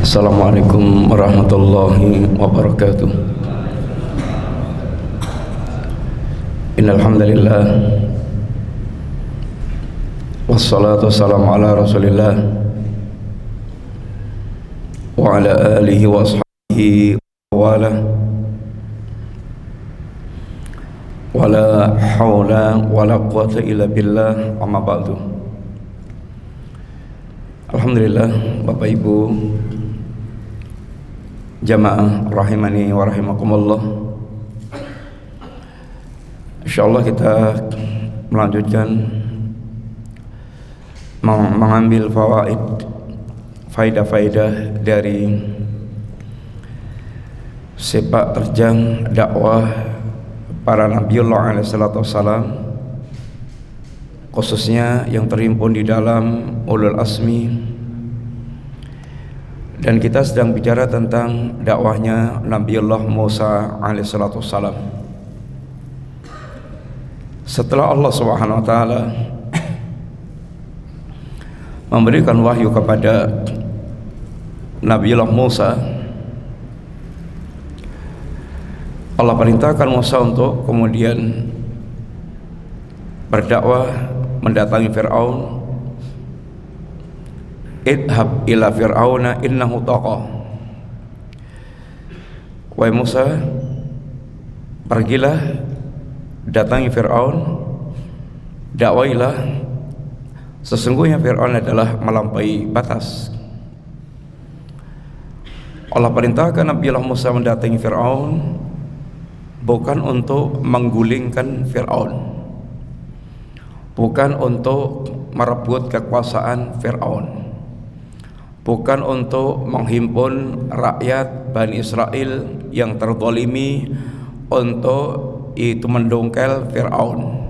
Assalamualaikum warahmatullahi wabarakatuh. Innal hamdalillah wassalatu wassalamu ala Rasulillah wa ala alihi wa ashabihi wa la hawla wa la quwwata illa billah, amma ba'du. Alhamdulillah, Bapak Ibu jamaah rahimani wa rahimakumullah. Insyaallah kita melanjutkan mengambil faidah-faidah dari sepak terjang dakwah para Nabiullah alaihi salatu wassalam, khususnya yang terhimpun di dalam Ulul Azmi. Dan kita sedang bicara tentang dakwahnya Nabiullah Musa alaihissalatu wassalam. Setelah Allah subhanahu wa ta'ala memberikan wahyu kepada Nabiullah Musa, Allah perintahkan Musa untuk kemudian berdakwah mendatangi Fir'aun. Idhab ila fir'auna innahu tagha. Wahai Musa, pergilah datangi Fir'aun, dakwailah, sesungguhnya Fir'aun adalah melampaui batas. Allah perintahkan Nabiullah Musa mendatangi Fir'aun bukan untuk menggulingkan Fir'aun, bukan untuk merebut kekuasaan Fir'aun, bukan untuk menghimpun rakyat Bani Israel yang terzalimi untuk itu mendongkel Fir'aun.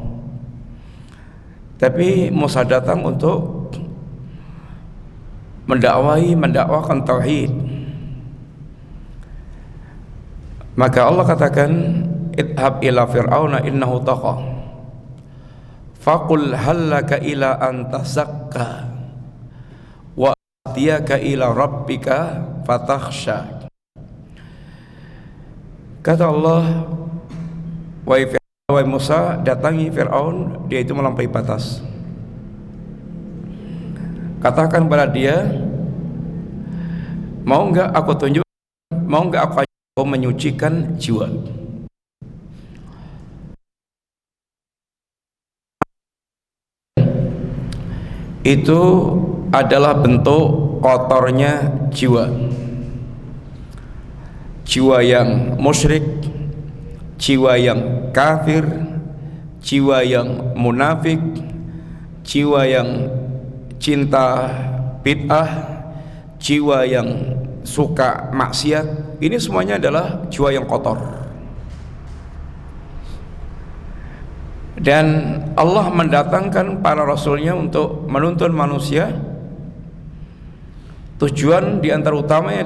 Tapi Musa datang untuk mendakwakan tauhid. Maka Allah katakan, idhab ila fir'auna innahu tagha faqul hallaka ila an tazakka wa atiyaka ila rabbika fatakhsha. Kata Allah, wahai Musa, datangi Fir'aun, dia itu melampaui batas. Katakan kepada dia, mau enggak aku tunjuk, mau enggak aku menyucikan jiwa. Itu adalah bentuk kotornya jiwa. Jiwa yang musyrik, jiwa yang kafir, jiwa yang munafik, jiwa yang cinta bid'ah, jiwa yang suka maksiat. Ini semuanya adalah jiwa yang kotor. Dan Allah mendatangkan para rasulnya untuk menuntun manusia. Tujuan utamanya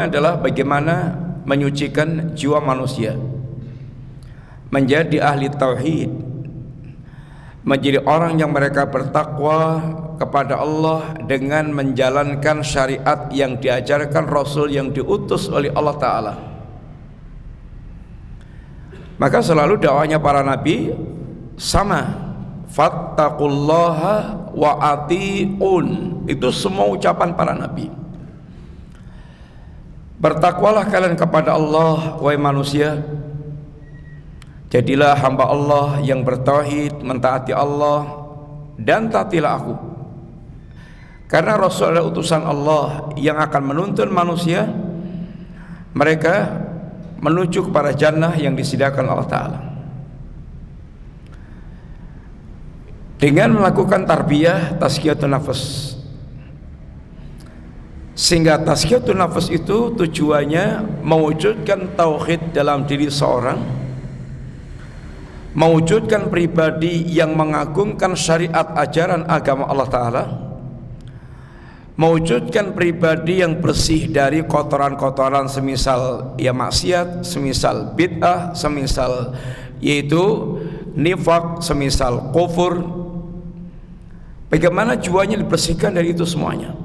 adalah bagaimana menyucikan jiwa manusia, menjadi ahli tauhid, menjadi orang yang mereka bertakwa kepada Allah dengan menjalankan syariat yang diajarkan Rasul yang diutus oleh Allah Ta'ala. Maka selalu dakwahnya para nabi sama, fattaqullaha wa ati'un. Itu semua ucapan para nabi. Bertakwalah kalian kepada Allah, wahai manusia. Jadilah hamba Allah yang bertauhid, mentaati Allah, dan taatilah aku. Karena Rasul adalah utusan Allah yang akan menuntun manusia mereka menuju kepada jannah yang disediakan Allah Ta'ala. Dengan melakukan tarbiyah tazkiyatun nafas, sehingga tazkiyatun nafas itu tujuannya mewujudkan tauhid dalam diri seorang, mewujudkan pribadi yang mengagungkan syariat ajaran agama Allah Ta'ala, mewujudkan pribadi yang bersih dari kotoran-kotoran semisal ya maksiat, semisal bid'ah, semisal yaitu nifak, semisal kufur. Bagaimana jiwanya dibersihkan dari itu semuanya.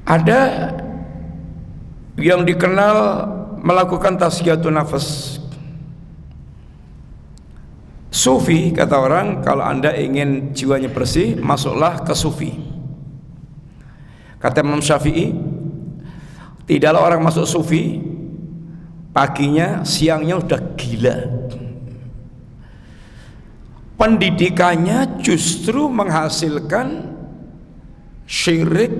Ada yang dikenal melakukan tazkiyatun nafas. Sufi, kata orang, kalau Anda ingin jiwanya bersih, masuklah ke sufi. Kata Imam Syafi'i, tidaklah orang masuk sufi paginya, siangnya udah gila. Pendidikannya justru menghasilkan syirik,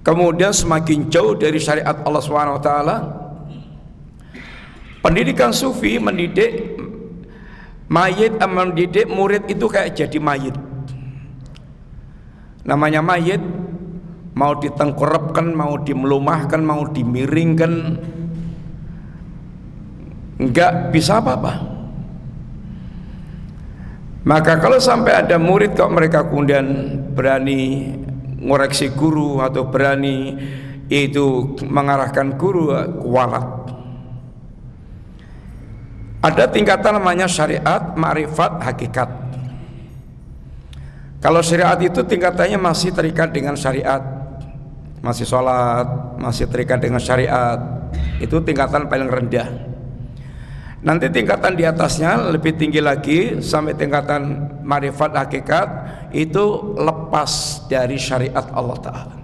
kemudian semakin jauh dari syariat Allah SWT. Pendidikan sufi mendidik mayit, mendidik murid itu kayak jadi mayit. Namanya mayit, mau ditengkurapkan, mau dimelumahkan, mau dimiringkan, enggak bisa apa-apa. Maka kalau sampai ada murid kok mereka kemudian berani ngoreksi guru atau berani itu mengarahkan guru, kualat. Ada tingkatan namanya syariat, ma'rifat, hakikat. Kalau syariat itu tingkatannya masih terikat dengan syariat, masih sholat, masih terikat dengan syariat. Itu tingkatan paling rendah. Nanti tingkatan di atasnya lebih tinggi lagi, sampai tingkatan ma'rifat, hakikat, itu lepas dari syariat Allah Ta'ala,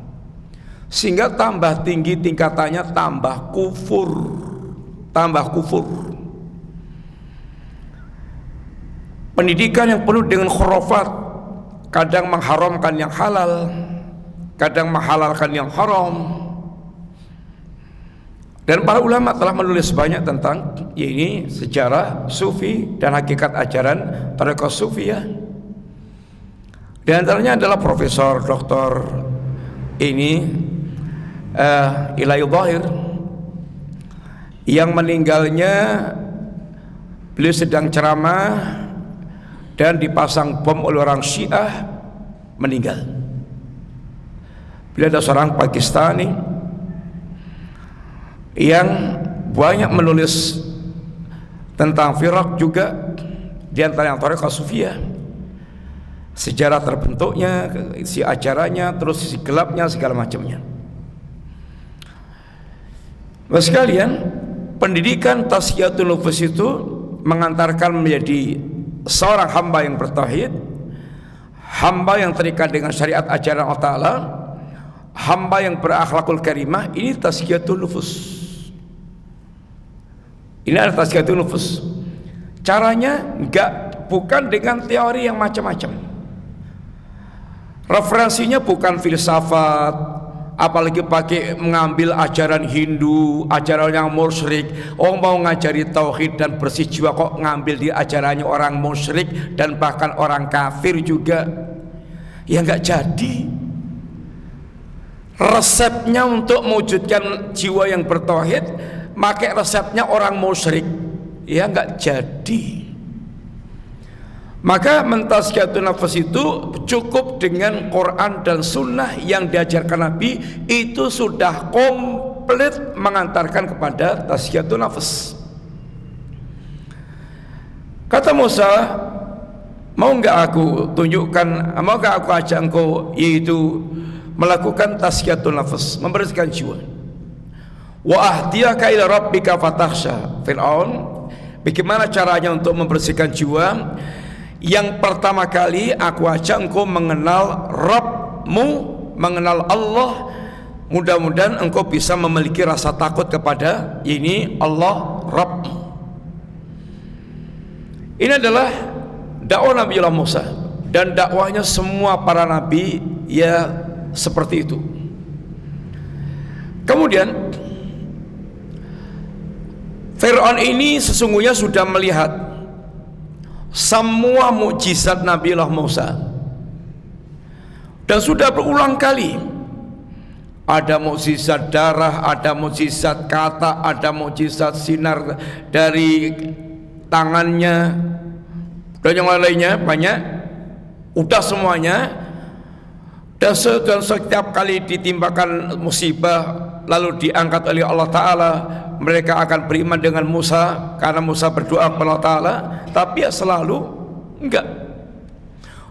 sehingga tambah tinggi tingkatannya, tambah kufur. Pendidikan yang penuh dengan khurafat, kadang mengharamkan yang halal, kadang menghalalkan yang haram. Dan para ulama telah menulis banyak tentang ini, sejarah sufi dan hakikat ajaran tarekat sufiyah. Di antaranya adalah Profesor Dr. Ilahi Dhahir, yang meninggalnya beliau sedang ceramah dan dipasang bom oleh orang Syiah, meninggal. Beliau adalah seorang Pakistani yang banyak menulis tentang firaq juga, di antara yang tarekat sufiyah, sejarah terbentuknya, isi acaranya, terus isi gelapnya, segala macamnya. Bapak sekalian, pendidikan tazkiyatun nufus itu mengantarkan menjadi seorang hamba yang bertauhid, hamba yang terikat dengan syariat ajaran Allah Ta'ala, hamba yang berakhlakul karimah. Ini tazkiyatun nufus. Ini adalah tazkiyatun nufus. Caranya bukan dengan teori yang macam-macam. Referensinya bukan filsafat, apalagi pakai mengambil ajaran Hindu, ajaran yang musyrik. Mau ngajari tauhid dan bersih jiwa, kok ngambil di ajarannya orang musyrik dan bahkan orang kafir juga. Ya nggak jadi. Resepnya untuk mewujudkan jiwa yang bertauhid, pakai resepnya orang musyrik, ya nggak jadi. Maka mentazkiyatun nafas itu cukup dengan Quran dan Sunnah yang diajarkan Nabi, itu sudah komplit mengantarkan kepada tazkiyatun nafas. Kata Musa, mau nggak aku tunjukkan, mau nggak aku ajak engkau, yaitu melakukan tazkiyatun nafas, membersihkan jiwa. Wa ahdiyaka ila rabbika fatakhsha. Fir'aun, bagaimana caranya untuk membersihkan jiwa? Yang pertama kali aku ajak engkau mengenal Rabbmu, mengenal Allah. Mudah-mudahan engkau bisa memiliki rasa takut kepada ini Allah Rabbmu. Ini adalah dakwah Nabi Allah Musa, dan dakwahnya semua para nabi ya seperti itu. Kemudian Fir'aun ini sesungguhnya sudah melihat semua mukjizat Nabi Allah Musa, dan sudah berulang kali. Ada mukjizat darah, ada mukjizat kata, ada mukjizat sinar dari tangannya, dan yang lainnya banyak. Udah semuanya. Dan setiap kali ditimbakan musibah lalu diangkat oleh Allah Ta'ala, mereka akan beriman dengan Musa karena Musa berdoa kepada Allah Ta'ala. Tapi ya selalu enggak.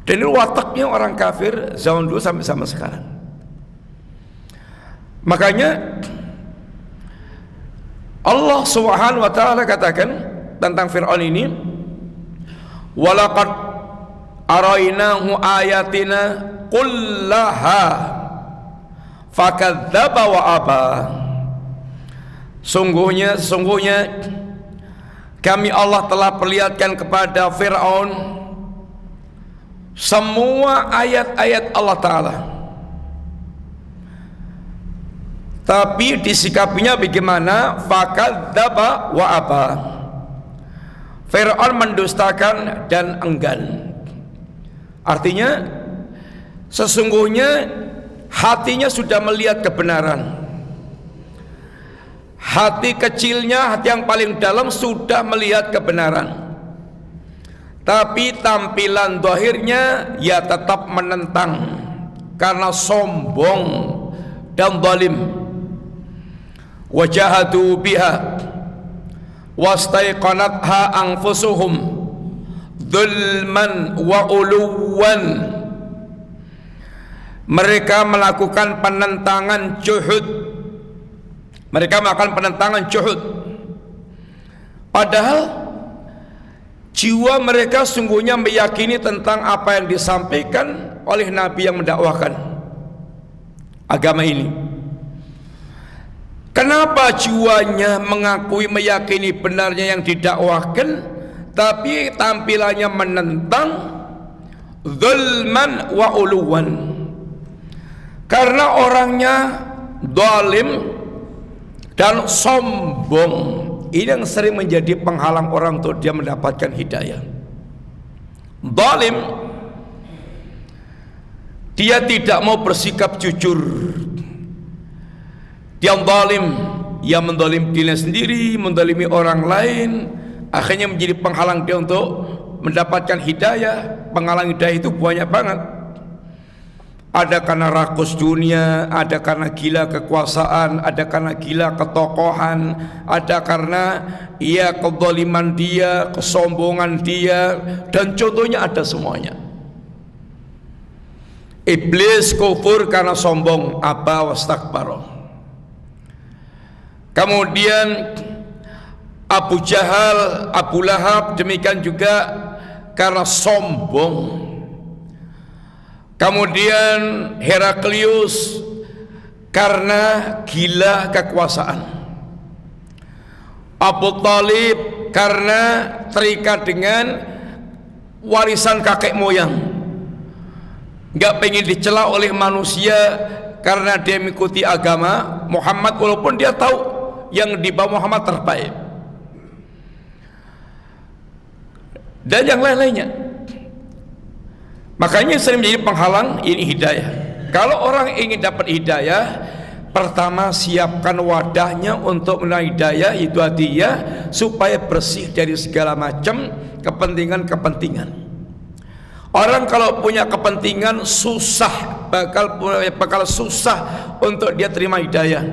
Dan ini wataknya orang kafir zaman dulu sampai sama sekarang. Makanya Allah Subhanahu wa taala katakan tentang Fir'aun ini, walaqad arainahu ayatina kullaha fakadzdzaba wa aba. Sungguhnya kami Allah telah perlihatkan kepada Fir'aun semua ayat-ayat Allah Ta'ala, tapi disikapinya bagaimana? Fakadzdzaba wa aba. Fir'aun mendustakan dan enggan. Artinya sesungguhnya hatinya sudah melihat kebenaran. Hati kecilnya, hati yang paling dalam sudah melihat kebenaran, tapi tampilan zahirnya ya tetap menentang karena sombong dan zalim. Wajahadu biha wastaiqanatha anfusuhum dzulman wa uluwan. Mereka melakukan penentangan juhud. Mereka melakukan penentangan juhud, padahal jiwa mereka sungguhnya meyakini tentang apa yang disampaikan oleh Nabi yang mendakwahkan agama ini. Kenapa jiwanya mengakui meyakini benarnya yang didakwahkan, tapi tampilannya menentang? Zulman wa uluwan. Karena orangnya zalim dan sombong. Ini yang sering menjadi penghalang orang untuk dia mendapatkan hidayah. Zalim, dia tidak mau bersikap jujur. Dia zalim, ia menzalim dirinya sendiri, menzalimi orang lain, akhirnya menjadi penghalang dia untuk mendapatkan hidayah. Penghalang hidayah itu banyak banget. Ada karena rakus dunia, ada karena gila kekuasaan, ada karena gila ketokohan, ada karena ia kezaliman dia, kesombongan dia, dan contohnya ada semuanya. Iblis kufur karena sombong, aba wastakbara. Kemudian Abu Jahal, Abu Lahab demikian juga karena sombong. Kemudian Heraklius karena gila kekuasaan. Abu Talib karena terikat dengan warisan kakek moyang, gak pengen dicela oleh manusia karena dia mengikuti agama Muhammad, walaupun dia tahu yang dibawa Muhammad terbaik, dan yang lain-lainnya. Makanya sering menjadi penghalang ini hidayah. Kalau orang ingin dapat hidayah, pertama siapkan wadahnya untuk menerima hidayah, itu hatinya, supaya bersih dari segala macam kepentingan-kepentingan. Orang kalau punya kepentingan susah, bakal susah untuk dia terima hidayah.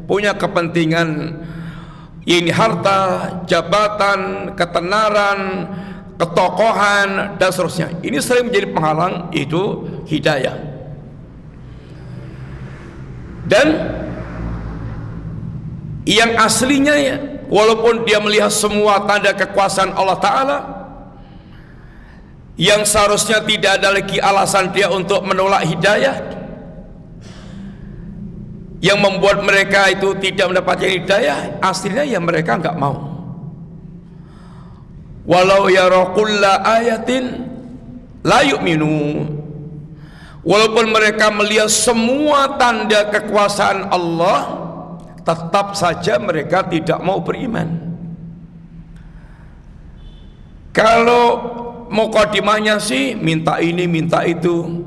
Punya kepentingan ini harta, jabatan, ketenaran, ketokohan dan seterusnya. Ini sering menjadi penghalang itu hidayah. Dan yang aslinya ya, walaupun dia melihat semua tanda kekuasaan Allah Ta'ala, yang seharusnya tidak ada lagi alasan dia untuk menolak hidayah, yang membuat mereka itu tidak mendapatkan hidayah, aslinya ya mereka nggak mau. Walau yara kulla ayatin la yu'minu. Walaupun mereka melihat semua tanda kekuasaan Allah, tetap saja mereka tidak mau beriman. Kalau mukadimahnya sih minta ini minta itu,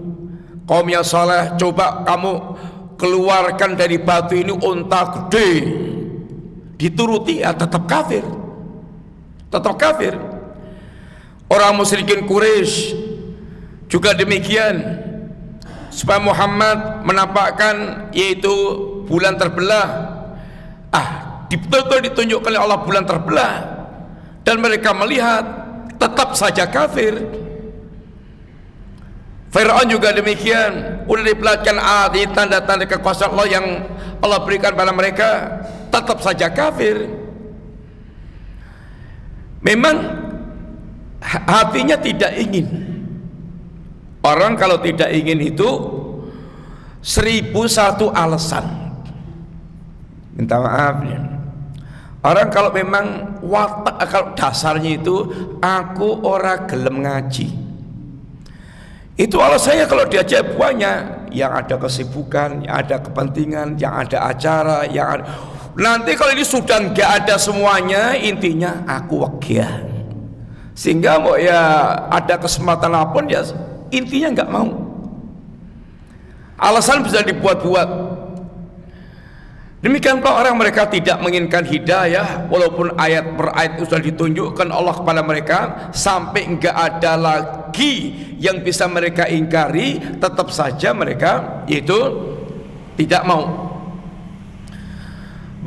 kaumnya saleh, coba kamu keluarkan dari batu ini unta gede, dituruti ya tetap kafir. Tetap kafir. Orang musyrikin Quraisy juga demikian. Supaya Muhammad menampakkan yaitu bulan terbelah, betul-betul ditunjukkan oleh Allah bulan terbelah, dan mereka melihat tetap saja kafir. Fir'aun juga demikian, udah diperlihatkan tanda-tanda kekuasaan Allah yang Allah berikan pada mereka, tetap saja kafir. Memang hatinya tidak ingin. Orang kalau tidak ingin itu 1001 alasan. Minta maaf ya. Orang kalau memang watak, kalau dasarnya itu aku ora gelem ngaji, itu alasannya kalau diajak banyak, yang ada kesibukan, yang ada kepentingan, yang ada acara, yang ada. Nanti kalau ini sudah nggak ada semuanya, intinya aku wegah. Sehingga mau ya ada kesempatan apapun ya intinya nggak mau. Alasan bisa dibuat-buat. Demikian pula orang mereka tidak menginginkan hidayah, walaupun ayat per ayat itu sudah ditunjukkan Allah kepada mereka, sampai enggak ada lagi yang bisa mereka ingkari, tetap saja mereka itu tidak mau.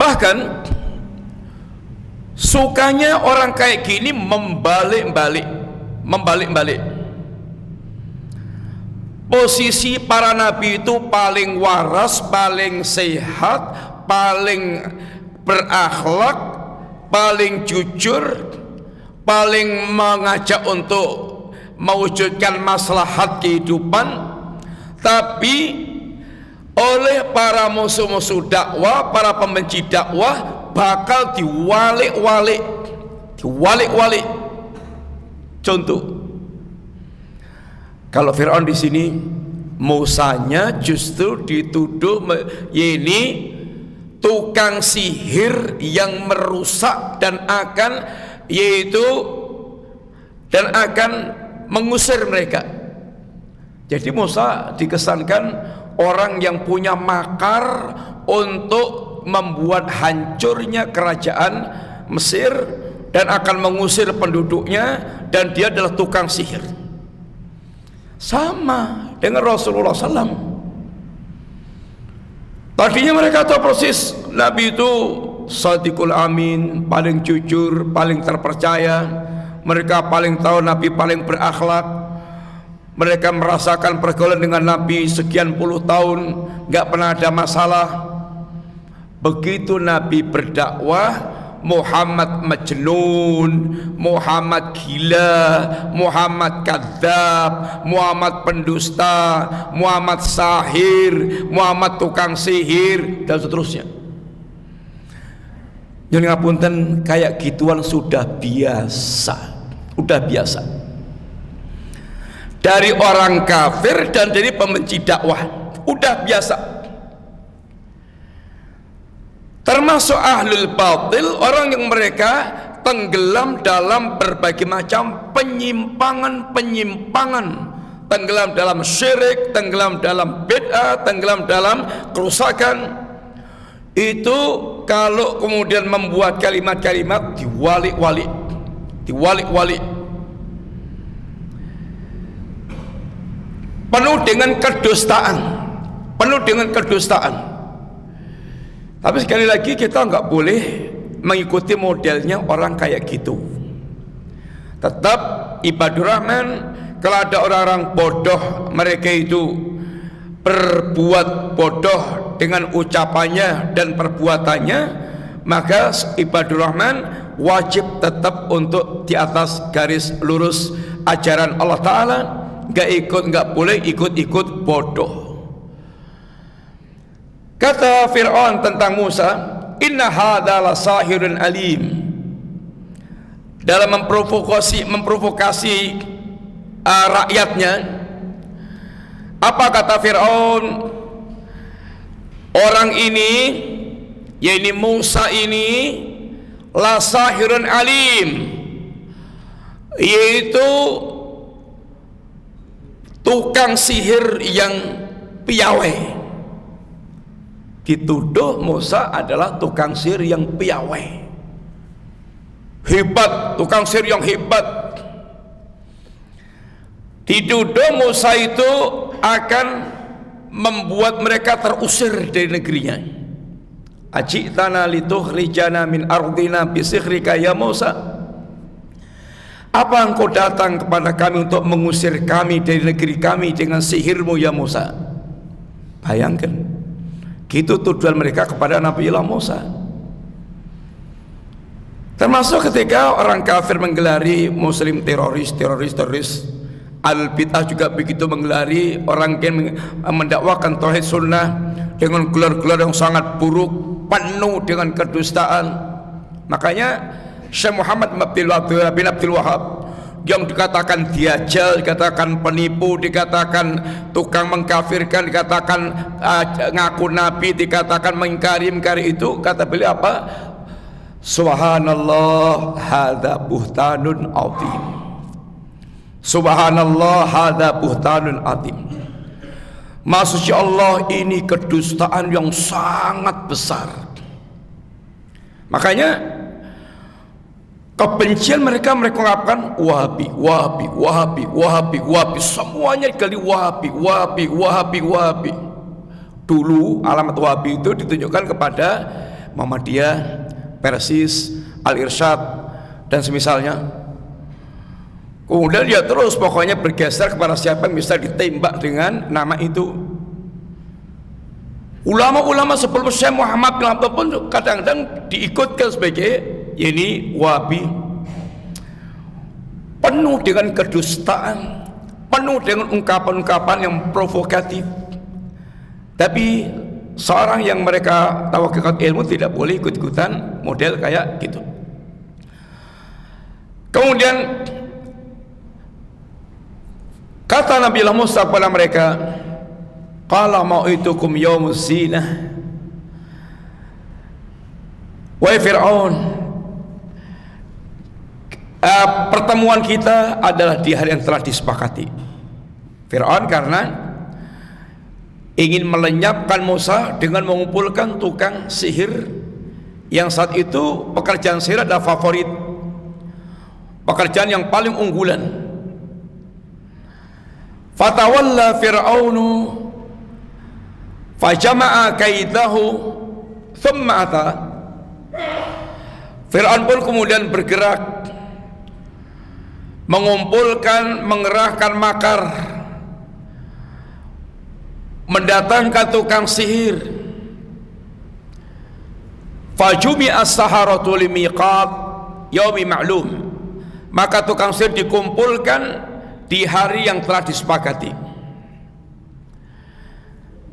Bahkan sukanya orang kayak gini membalik-balik. Posisi para nabi itu paling waras, paling sehat, paling berakhlak, paling jujur, paling mengajak untuk mewujudkan maslahat kehidupan. Tapi oleh para musuh-musuh dakwah, para pembenci dakwah, bakal diwalik-walik. Contoh, kalau Fir'aun di sini, Musanya justru dituduh ini tukang sihir yang merusak dan akan mengusir mereka. Jadi Musa dikesankan orang yang punya makar untuk membuat hancurnya kerajaan Mesir dan akan mengusir penduduknya, dan dia adalah tukang sihir. Sama dengan Rasulullah SAW. Tadinya mereka tahu persis Nabi itu Shadiqul Amin, paling jujur, paling terpercaya. Mereka paling tahu Nabi paling berakhlak. Mereka merasakan pergaulan dengan Nabi sekian puluh tahun, gak pernah ada masalah. Begitu Nabi berdakwah, Muhammad majnun, Muhammad gila, Muhammad kadzab, Muhammad pendusta, Muhammad sahir, Muhammad tukang sihir, dan seterusnya. Yang ngapunten kayak gituan sudah biasa. Dari orang kafir dan dari pembenci dakwah, udah biasa. Termasuk ahlul batil, orang yang mereka tenggelam dalam berbagai macam penyimpangan, tenggelam dalam syirik, tenggelam dalam bid'ah, tenggelam dalam kerusakan. Itu kalau kemudian membuat kalimat-kalimat diwalik-walik, penuh dengan kedustaan. Tapi sekali lagi kita nggak boleh mengikuti modelnya orang kayak gitu. Tetap ibadur rahman. Kalau ada orang-orang bodoh, mereka itu berbuat bodoh dengan ucapannya dan perbuatannya, maka ibadur rahman wajib tetap untuk di atas garis lurus ajaran Allah Ta'ala. Nggak boleh ikut-ikut bodoh. Kata Fir'aun tentang Musa, inna hadza la sahirun alim. Dalam memprovokasi rakyatnya, apa kata Fir'aun? Orang ini, yaitu Musa ini, la sahirun alim, yaitu tukang sihir yang piawai. Dituduh Musa adalah tukang sihir yang piawai, hebat, tukang sihir yang hebat. Dituduh Musa itu akan membuat mereka terusir dari negerinya. Ajitana litukhrijana min ardina bisikhrika ya Musa. apa engkau datang kepada kami untuk mengusir kami dari negeri kami dengan sihirmu ya Musa? Bayangkan, gitu tujuan mereka kepada Nabi Allah Musa. Termasuk ketika orang kafir menggelari muslim teroris. Al-Bid'ah juga begitu menggelari orang yang mendakwakan tauhid sunnah dengan gelar-gelar yang sangat buruk, penuh dengan kedustaan. Makanya Syekh Muhammad bin Abdul Wahab yang dikatakan diajal, dikatakan penipu, dikatakan tukang mengkafirkan, dikatakan ngaku nabi, dikatakan mengingkari itu, kata beliau apa? Subhanallah, hadza buhtanun azim. Subhanallah, hadza buhtanun azim. Maksudnya Allah, ini kedustaan yang sangat besar. Makanya kebencian mereka ungkapkan Wahabi, semuanya kali Wahabi. Dulu alamat Wahabi itu ditunjukkan kepada Muhammadiyah, Persis, Al-Irsyad dan semisalnya. Kemudian dia terus pokoknya bergeser kepada siapa yang bisa ditembak dengan nama itu. Ulama-ulama sebelum Syekh Muhammad bin Abdul pun kadang-kadang diikutkan sebagai ini Wahabi, penuh dengan kedustaan, penuh dengan ungkapan-ungkapan yang provokatif. Tapi seorang yang mereka tahu hakikat ilmu tidak boleh ikut-ikutan model kayak gitu. Kemudian kata Nabi Allah Musa kepada mereka, qala mau'itukum yaumuz zinah. Wahai Fir'aun, pertemuan kita adalah di hari yang telah disepakati. Fir'aun karena ingin melenyapkan Musa dengan mengumpulkan tukang sihir yang saat itu pekerjaan sihir adalah favorit, pekerjaan yang paling unggulan. Fatawalla Fir'aunu fajama'a kaidahu thumma ata. Fir'aun pun kemudian bergerak mengumpulkan, mengerahkan makar, mendatangkan tukang sihir. Fajumi as-saharatu limiqat yaumi ma'lum. Maka tukang sihir dikumpulkan di hari yang telah disepakati.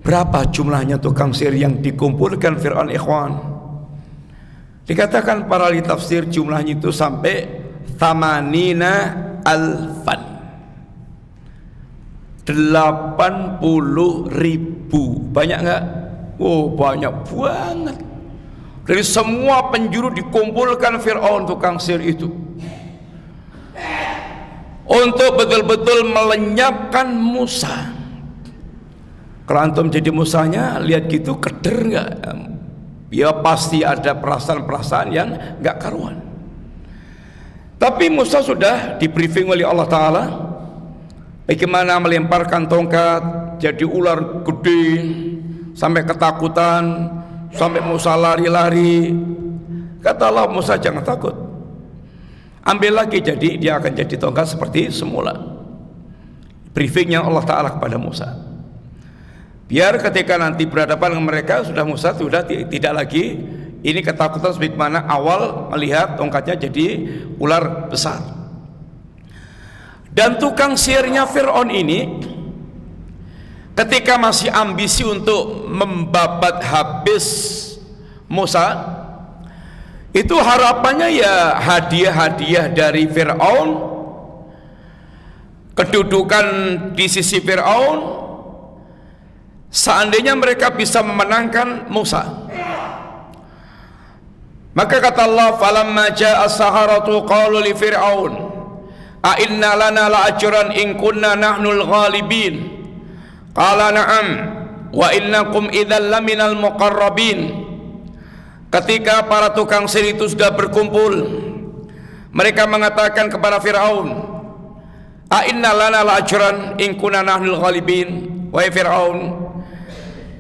Berapa jumlahnya tukang sihir yang dikumpulkan Fir'aun ikhwan? Dikatakan para ahli tafsir jumlahnya itu sampai 80.000. 80.000. Banyak nggak? Oh, banyak banget. Dari semua penjuru dikumpulkan Fir'aun tukang sihir itu untuk betul-betul melenyapkan Musa. Kalau antum jadi Musanya, lihat gitu keder nggak? Ya pasti ada perasaan-perasaan yang nggak karuan. Tapi Musa sudah di briefing oleh Allah Ta'ala bagaimana melemparkan tongkat jadi ular gede sampai ketakutan, sampai Musa lari-lari. Kata Allah, Musa jangan takut, ambil lagi, jadi dia akan jadi tongkat seperti semula. Briefingnya Allah Ta'ala kepada Musa, biar ketika nanti berhadapan dengan mereka Musa sudah tidak lagi ini ketakutan sebagaimana awal melihat tongkatnya jadi ular besar. Dan tukang sihirnya Fir'aun ini ketika masih ambisi untuk membabat habis Musa, itu harapannya ya hadiah-hadiah dari Fir'aun, kedudukan di sisi Fir'aun, seandainya mereka bisa memenangkan Musa. Maka kata Allah, falamma ja'a as-saharatu qalu li fir'aun a inna lana la'ajran in kunna nahnul ghalibin qala na'am wa innakum idzal laminal muqarrabin. Ketika para tukang sihir itu sudah berkumpul, mereka mengatakan kepada Fir'aun, a inna lana la'ajran in kunna nahnul ghalibin. Wahai Fir'aun,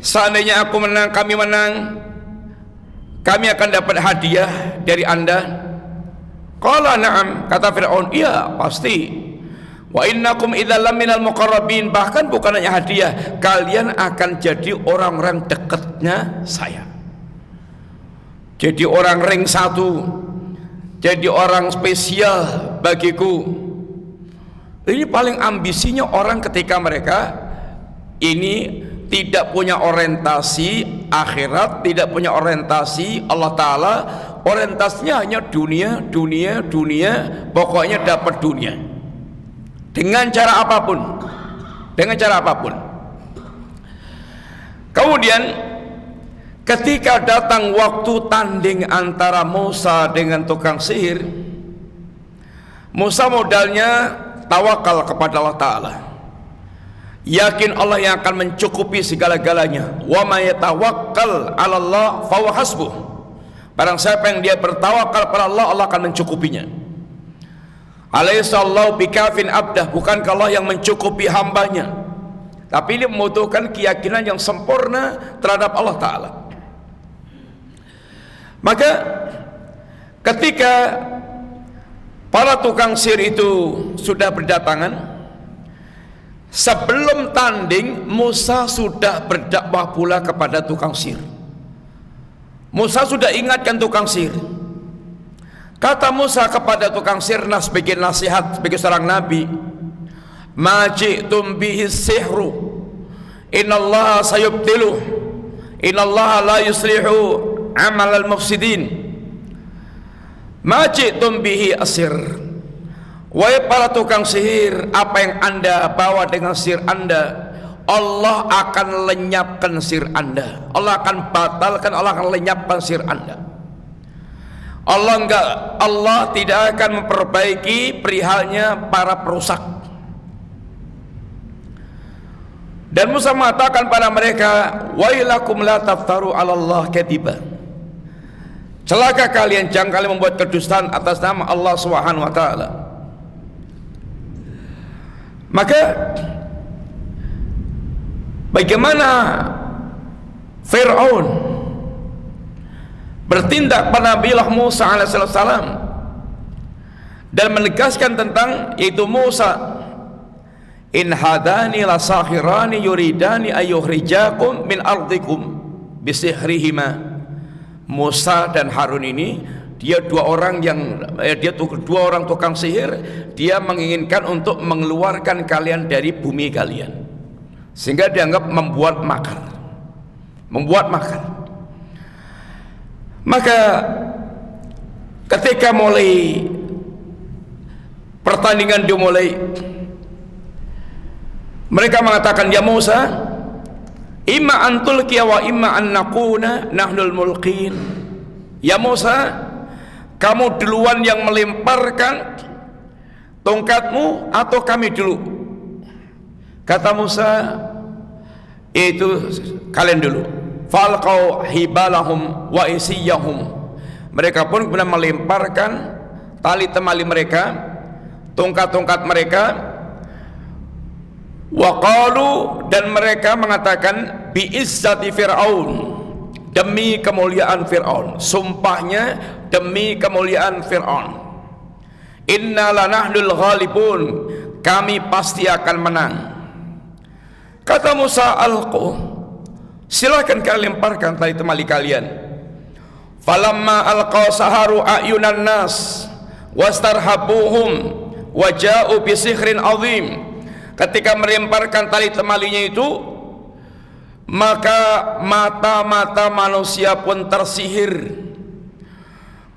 seandainya aku menang, kami menang, kami akan dapat hadiah dari Anda. Qala na'am, kata Fir'aun, iya pasti. Wa innakum idzal minal muqarrabin, bahkan bukan hanya hadiah, kalian akan jadi orang-orang dekatnya saya. Jadi orang ring satu, jadi orang spesial bagiku. Ini paling ambisinya orang ketika mereka ini tidak punya orientasi akhirat, tidak punya orientasi Allah Ta'ala, orientasinya hanya dunia, dunia, dunia, pokoknya dapat dunia dengan cara apapun, dengan cara apapun. Kemudian ketika datang waktu tanding antara Musa dengan tukang sihir, Musa modalnya tawakal kepada Allah Ta'ala, yakin Allah yang akan mencukupi segala-galanya. Wa may yatawakkal 'ala Allah fa huwa hasbuh. Barang siapa yang dia bertawakal pada Allah, Allah akan mencukupinya. Alaihissallahu bikafin abdah, bukankah Allah yang mencukupi hambanya? Tapi ini membutuhkan keyakinan yang sempurna terhadap Allah Ta'ala. Maka ketika para tukang sihir itu sudah berdatangan, sebelum tanding Musa sudah berdakwah pula kepada tukang sihir. Musa sudah ingatkan tukang sihir. Kata Musa kepada tukang sihir sebagai nasihat, sebagai seorang nabi, ma ji'tum bihi sihru innallaha sayubtiluh innallaha la yuslihu amal al-mufsidin. Ma ji'tum bihi asir, wahai para tukang sihir, apa yang anda bawa dengan sihir anda, Allah akan lenyapkan sihir anda, Allah akan batalkan, Allah akan lenyapkan sihir anda. Allah tidak akan memperbaiki perihalnya para perusak. Dan Musa mengatakan pada mereka, wailakum la taftaru 'ala Allah kadiba, celaka kalian, jangan kalian membuat kedustaan atas nama Allah Subhanahu wa taala. Maka bagaimana Fir'aun bertindak pada Nabiullah Musa alaihissalam dan menegaskan tentang yaitu Musa, in hadani la sahirani yuridani ayuhrijakum min ardikum bisihrihima. Musa dan Harun ini dia dua orang tukang sihir, dia menginginkan untuk mengeluarkan kalian dari bumi kalian, sehingga dianggap membuat makar. Maka ketika mulai pertandingan dimulai, mereka mengatakan, ya Musa, imma an tulqiya wa imma an nakuna nahnul mulqin. Ya Musa, kamu duluan yang melemparkan tongkatmu atau kami dulu? Kata Musa, itu kalian dulu. Falqau hibalahum wa isiyahum. Mereka pun kemudian melemparkan tali temali mereka, tongkat-tongkat mereka. Wa qalu, dan mereka mengatakan, bi izzati fir'aun, demi kemuliaan Fir'aun, sumpahnya demi kemuliaan Fir'aun, inna lanahnul ghalibun, kami pasti akan menang. Kata Musa, alqu, silakan kalian lemparkan tali temali kalian. Falamma alqaw saharu ayunan nas wastarhabuhum waja'u bisihrin azim. Ketika melemparkan tali temalinya itu, maka mata-mata manusia pun tersihir,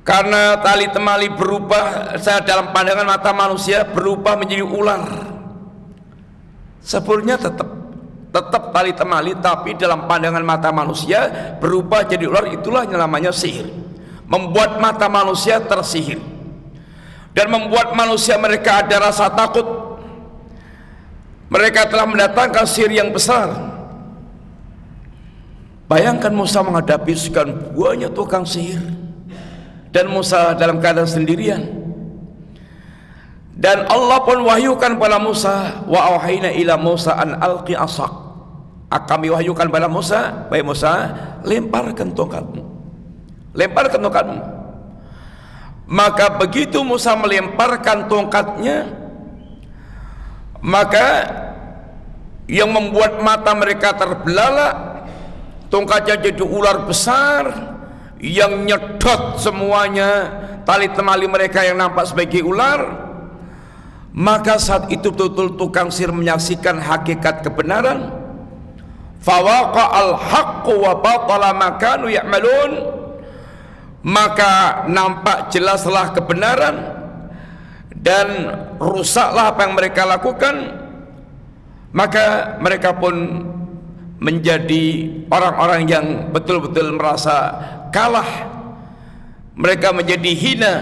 karena tali temali berubah, dalam pandangan mata manusia berubah menjadi ular. Sebelumnya tetap tali temali, tapi dalam pandangan mata manusia berubah jadi ular. Itulah yang namanya sihir, membuat mata manusia tersihir dan membuat manusia mereka ada rasa takut. Mereka telah mendatangkan sihir yang besar. Bayangkan Musa menghadapi sekian banyak tukang sihir, dan Musa dalam keadaan sendirian. Dan Allah pun wahyukan pada Musa, wa auhayna ila Musa an alqi asak. Kami wahyukan pada Musa, Musa, lemparkan tongkatmu. Lemparkan tongkatmu. Maka begitu Musa melemparkan tongkatnya, maka yang membuat mata mereka terbelalak, tongkatnya jadi ular besar yang nyedot semuanya tali temali mereka yang nampak sebagai ular. Maka saat itu betul tukang sihir menyaksikan hakikat kebenaran. Fawaqa'al haqqu wa batala ma kanu ya'malun. Maka nampak jelaslah kebenaran dan rusaklah apa yang mereka lakukan. Maka mereka pun menjadi orang-orang yang betul-betul merasa kalah. Mereka menjadi hina,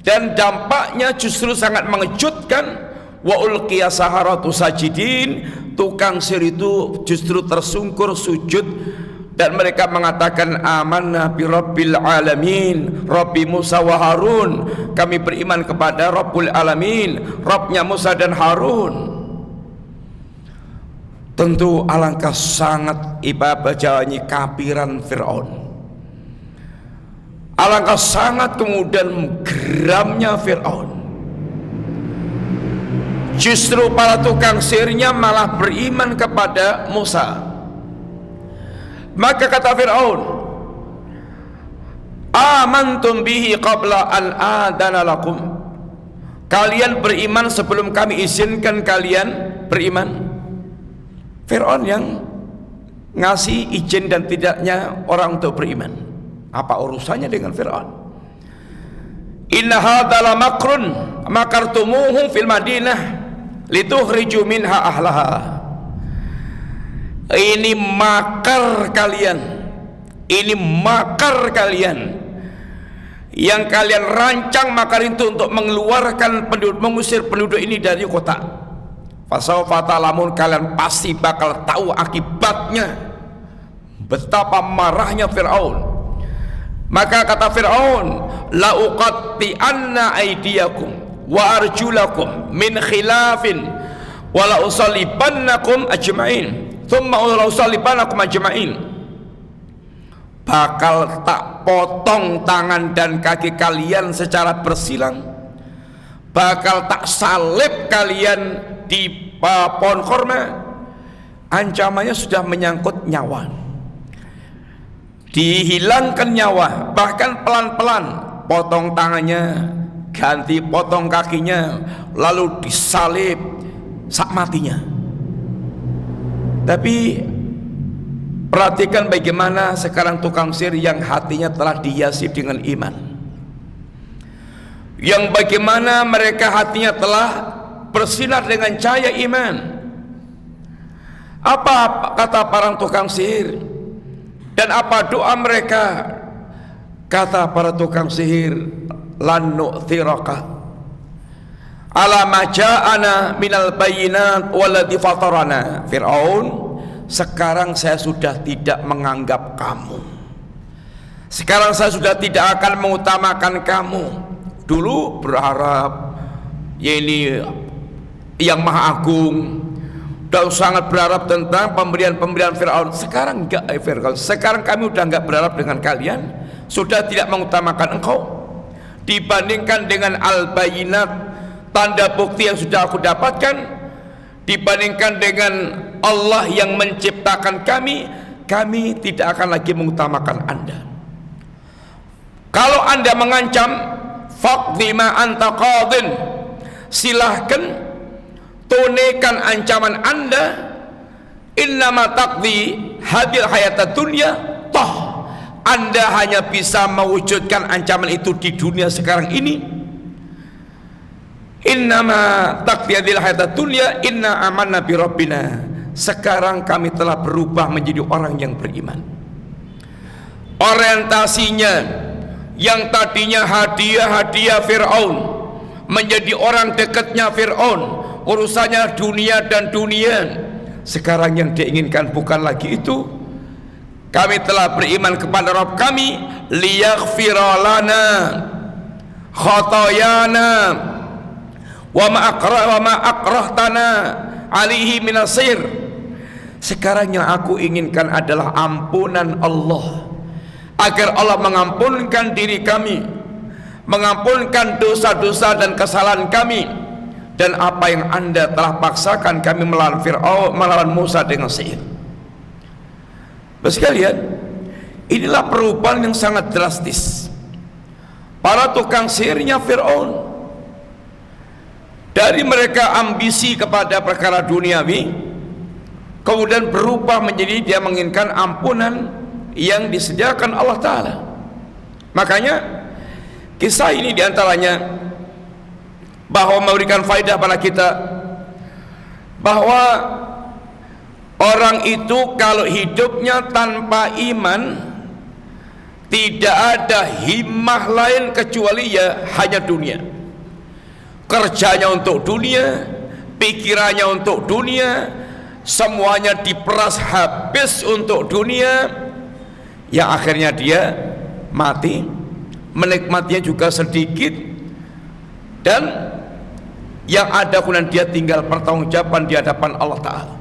dan dampaknya justru sangat mengejutkan. Wa ulqiya saharatu sajidin, tukang sihir itu justru tersungkur sujud, dan mereka mengatakan amanna bi rabbil alamin, Rabbi Musa wa Harun, kami beriman kepada Rabbul Alamin, Rabbnya Musa dan Harun. Tentu alangkah sangat ibabajanya kapiran Fir'aun, alangkah sangat kemudian geramnya Fir'aun. Justru para tukang sihirnya malah beriman kepada Musa. Maka kata Fir'aun, amantum bihi qabla an adana lakum, kalian beriman sebelum kami izinkan kalian beriman. Fir'aun yang ngasih izin dan tidaknya orang untuk beriman. Apa urusannya dengan Fir'aun? Inna hadza la makrun makartumuhu fil madinah litukhriju minha ahlaha. Ini makar kalian, ini makar kalian yang kalian rancang makar itu untuk mengeluarkan penduduk, mengusir penduduk ini dari kota. Fasawfa ta'lamun, kalian pasti bakal tahu akibatnya, betapa marahnya Fir'aun. Maka kata Fir'aun, la uqatti'anna aydiyakum wa arjulakum min khilafin wa la usallibannakum ajma'in thumma la usallibannakum ajma'in. Bakal tak potong tangan dan kaki kalian secara bersilang, bakal tak salib kalian di pohon korma. Ancamannya sudah menyangkut nyawa, dihilangkan nyawa, bahkan pelan-pelan potong tangannya, ganti potong kakinya, lalu disalib sak matinya. Tapi perhatikan bagaimana sekarang tukang sihir yang hatinya telah dihiasi dengan iman, yang bagaimana mereka hatinya telah bersinar dengan cahaya iman. Apa kata para tukang sihir dan apa doa mereka? Kata para tukang sihir, lan nu'thiraka ala ma ja'ana minal bayyinat walladzi fatarana. Fir'aun, sekarang saya sudah tidak menganggap kamu, sekarang saya sudah tidak akan mengutamakan kamu. Dulu berharap ya ini yang maha agung, dan sangat berharap tentang pemberian-pemberian Fir'aun. Sekarang enggak, Fir'aun, sekarang kami udah enggak berharap dengan kalian, sudah tidak mengutamakan engkau dibandingkan dengan al-bayinat, tanda bukti yang sudah aku dapatkan, dibandingkan dengan Allah yang menciptakan kami tidak akan lagi mengutamakan Anda. Kalau Anda mengancam, faqdi ma anta qadin, silahkan tunaikan ancaman Anda. Innama taqdi hadil hayatad dunya, toh Anda hanya bisa mewujudkan ancaman itu di dunia sekarang ini. Innama taqdi hadil hayatad dunya, inna amanna bi rabbina. Sekarang kami telah berubah menjadi orang yang beriman. Orientasinya yang tadinya hadiah-hadiah Fir'aun menjadi orang dekatnya Fir'aun, urusannya dunia dan dunia. Sekarang yang diinginkan bukan lagi itu. Kami telah beriman kepada Rabb kami, liyaghfira lana khotoyana wa ma akrahtana alihi minasir. Sekarang yang aku inginkan adalah ampunan Allah, agar Allah mengampunkan diri kami, mengampunkan dosa-dosa dan kesalahan kami, dan apa yang Anda telah paksakan kami melawan Fir'aun, melawan Musa dengan sihir. Bapak sekalian, inilah perubahan yang sangat drastis. Para tukang sihirnya Fir'aun, dari mereka ambisi kepada perkara duniawi, kemudian berubah menjadi dia menginginkan ampunan yang disediakan Allah Ta'ala. Makanya kisah ini diantaranya bahwa memberikan faedah pada kita bahwa orang itu kalau hidupnya tanpa iman, tidak ada himmah lain kecuali ya hanya dunia. Kerjanya untuk dunia, pikirannya untuk dunia, semuanya diperas habis untuk dunia, yang akhirnya dia mati, menikmatinya juga sedikit, dan yang ada kemudian dia tinggal pertanggungjawaban di hadapan Allah Ta'ala.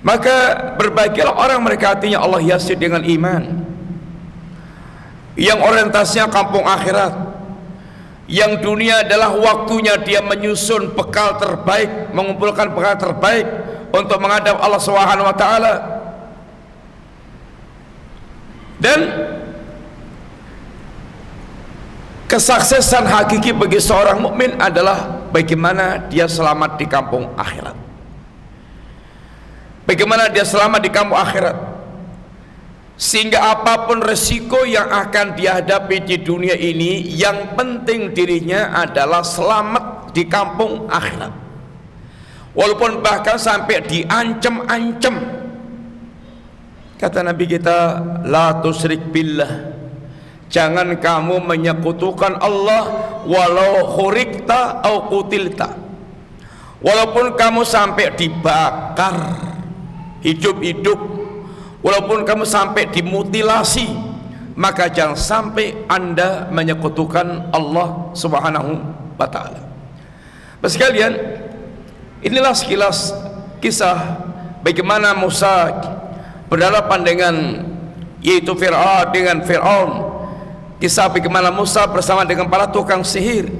Maka berbahagialah orang mereka hatinya Allah hiasi dengan iman, yang orientasinya kampung akhirat, yang dunia adalah waktunya dia menyusun bekal terbaik, mengumpulkan bekal terbaik untuk menghadap Allah Subhanahu wa Ta'ala. Dan kesuksesan hakiki bagi seorang mukmin adalah bagaimana dia selamat di kampung akhirat. Bagaimana dia selamat di kampung akhirat, sehingga apapun resiko yang akan dihadapi di dunia ini, yang penting dirinya adalah selamat di kampung akhirat. Walaupun bahkan sampai diancam-ancam. Kata Nabi kita, la tusyrik billah, jangan kamu menyekutukan Allah, walau khurikta au kutilta, walaupun kamu sampai dibakar hidup-hidup, walaupun kamu sampai dimutilasi, maka jangan sampai Anda menyekutukan Allah Subhanahu wa Ta'ala. Bapak sekalian, inilah sekilas kisah bagaimana Musa berhadapan dengan yaitu Fir'aun, kisah bagaimana Musa bersama dengan para tukang sihir.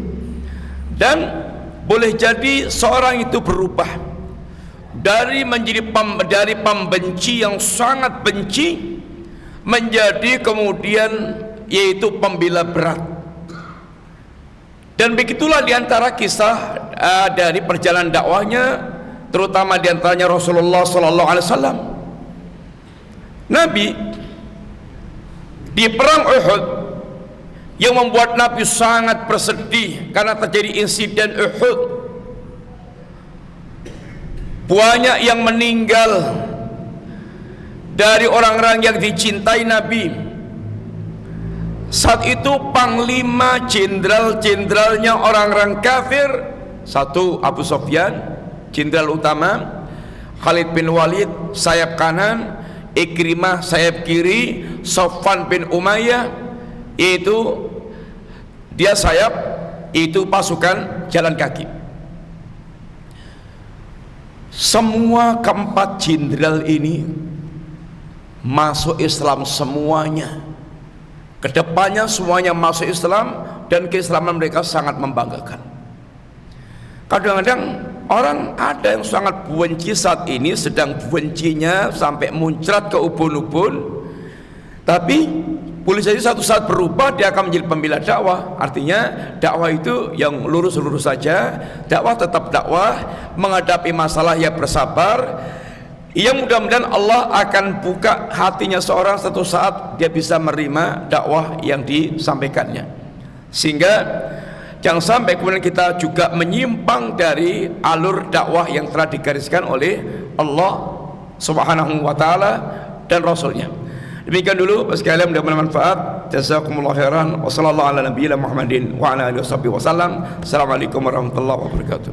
Dan boleh jadi seorang itu berubah dari pembenci yang sangat benci menjadi kemudian yaitu pembela berat. Dan begitulah diantara kisah dari perjalanan dakwahnya, terutama diantaranya Rasulullah Sallallahu Alaihi Wasallam. Nabi di perang Uhud, yang membuat Nabi sangat bersedih karena terjadi insiden Uhud, banyak yang meninggal dari orang-orang yang dicintai Nabi. Saat itu panglima jenderal-jenderalnya orang-orang kafir, satu Abu Sufyan, jenderal utama, Khalid bin Walid sayap kanan, Ikrimah sayap kiri, Sofwan bin Umayyah itu dia sayap, itu pasukan jalan kaki. Semua keempat jenderal ini masuk Islam semuanya. Kedepannya semuanya masuk Islam, dan keislaman mereka sangat membanggakan. Kadang-kadang orang ada yang sangat benci saat ini, sedang bencinya sampai muncrat ke ubun-ubun, tapi boleh jadi satu saat berubah, dia akan menjadi pembela dakwah. Artinya dakwah itu yang lurus-lurus saja, dakwah tetap dakwah, menghadapi masalah yang bersabar, yang mudah-mudahan Allah akan buka hatinya seorang, satu saat dia bisa menerima dakwah yang disampaikannya. Sehingga jangan sampai kemudian kita juga menyimpang dari alur dakwah yang telah digariskan oleh Allah Subhanahu wa Ta'ala dan Rasulnya. Demikian dulu sekalian, mudah-mudahan bermanfaat. Jazakumullah khairan. Wassallallahu ala nabiyina Muhammadin wa ala alihi wasallam. Assalamualaikum warahmatullahi wabarakatuh.